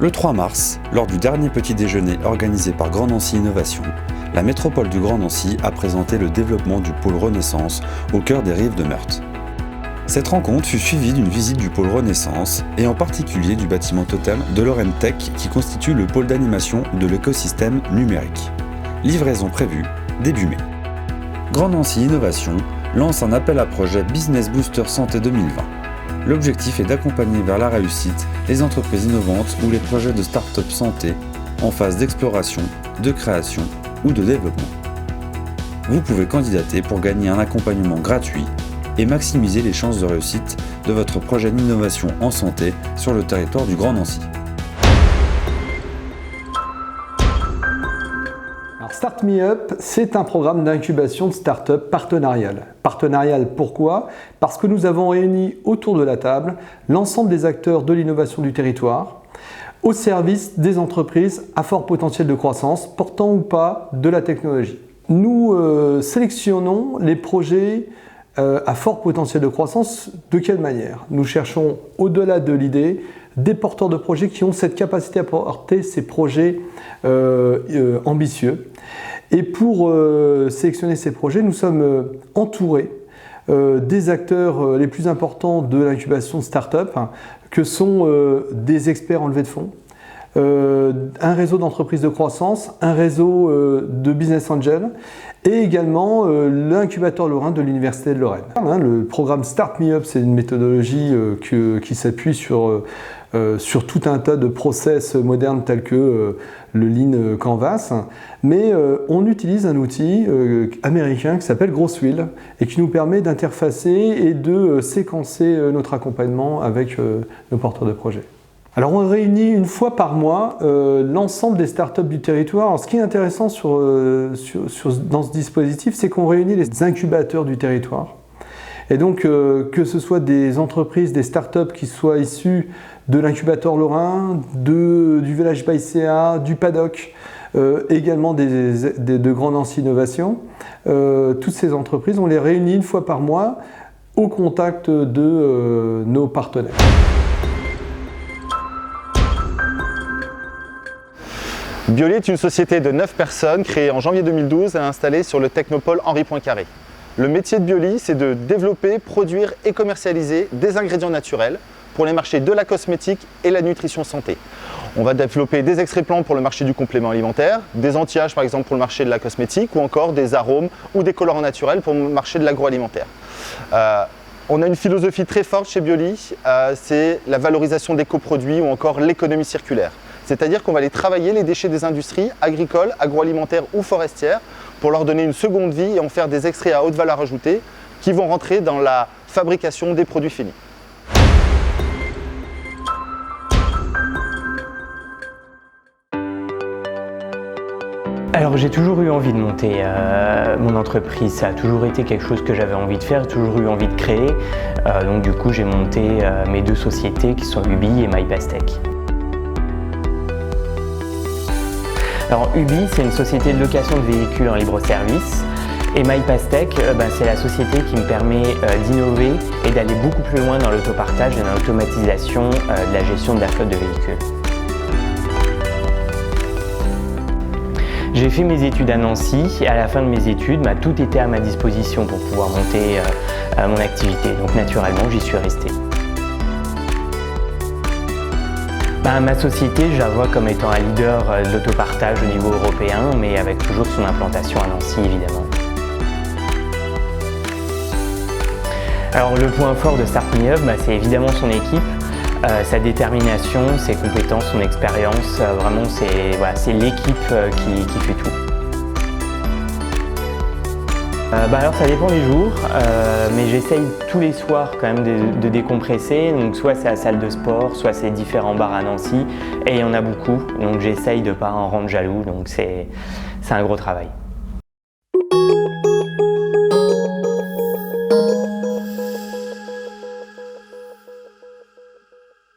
Le 3 mars, lors du dernier petit déjeuner organisé par Grand Nancy Innovation, la métropole du Grand Nancy a présenté le développement du pôle Renaissance au cœur des rives de Meurthe. Cette rencontre fut suivie d'une visite du pôle Renaissance et en particulier du bâtiment totem de Lorraine Tech qui constitue le pôle d'animation de l'écosystème numérique. Livraison prévue début mai. Grand Nancy Innovation lance un appel à projet Business Booster Santé 2020. L'objectif est d'accompagner vers la réussite les entreprises innovantes ou les projets de start-up santé en phase d'exploration, de création ou de développement. Vous pouvez candidater pour gagner un accompagnement gratuit et maximiser les chances de réussite de votre projet d'innovation en santé sur le territoire du Grand Nancy. Alors Start Me Up, c'est un programme d'incubation de start-up partenarial. Partenarial pourquoi? Parce que nous avons réuni autour de la table l'ensemble des acteurs de l'innovation du territoire au service des entreprises à fort potentiel de croissance, portant ou pas de la technologie. Nous sélectionnons les projets à fort potentiel de croissance. De quelle manière? Nous cherchons, au-delà de l'idée, des porteurs de projets qui ont cette capacité à porter ces projets ambitieux. Et pour sélectionner ces projets, nous sommes entourés des acteurs les plus importants de l'incubation de start-up, que sont des experts en levée de fonds, un réseau d'entreprises de croissance, un réseau de business angels et également l'incubateur Lorrain de l'Université de Lorraine. Le programme Start Me Up, c'est une méthodologie qui s'appuie sur tout un tas de process modernes tels que le Lean Canvas, mais on utilise un outil américain qui s'appelle Grosswheel et qui nous permet d'interfacer et de séquencer notre accompagnement avec nos porteurs de projets. Alors on réunit une fois par mois l'ensemble des startups du territoire. Alors, ce qui est intéressant dans ce dispositif, c'est qu'on réunit les incubateurs du territoire. Et donc que ce soit des entreprises, des startups qui soient issues de l'incubateur Lorrain, du Village by CA, du Paddock, également de Grand Nancy Innovation, toutes ces entreprises, on les réunit une fois par mois au contact de nos partenaires. Bioli est une société de 9 personnes créée en janvier 2012 et installée sur le technopôle Henri Poincaré. Le métier de Bioli, c'est de développer, produire et commercialiser des ingrédients naturels pour les marchés de la cosmétique et la nutrition santé. On va développer des extraits plants pour le marché du complément alimentaire, des anti-âges par exemple pour le marché de la cosmétique ou encore des arômes ou des colorants naturels pour le marché de l'agroalimentaire. On a une philosophie très forte chez Bioli, c'est la valorisation des coproduits ou encore l'économie circulaire. C'est-à-dire qu'on va aller travailler les déchets des industries agricoles, agroalimentaires ou forestières pour leur donner une seconde vie et en faire des extraits à haute valeur ajoutée qui vont rentrer dans la fabrication des produits finis. Alors j'ai toujours eu envie de monter mon entreprise, ça a toujours été quelque chose que j'avais envie de faire, j'ai toujours eu envie de créer. Donc du coup j'ai monté mes deux sociétés qui sont Ubi et MyPastech. Alors Ubi, c'est une société de location de véhicules en libre-service et MyPastech, c'est la société qui me permet d'innover et d'aller beaucoup plus loin dans l'autopartage et dans l'automatisation de la gestion de la flotte de véhicules. J'ai fait mes études à Nancy et à la fin de mes études, tout était à ma disposition pour pouvoir monter mon activité. Donc naturellement, j'y suis resté. Ma société, je la vois comme étant un leader de l'autopartage au niveau européen, mais avec toujours son implantation à Nancy, évidemment. Alors le point fort de Start Me Up, c'est évidemment son équipe, sa détermination, ses compétences, son expérience. Vraiment, c'est l'équipe qui fait tout. Alors ça dépend des jours, mais j'essaye tous les soirs quand même de décompresser. Donc soit c'est à la salle de sport, soit c'est différents bars à Nancy, et il y en a beaucoup. Donc j'essaye de ne pas en rendre jaloux, donc c'est un gros travail.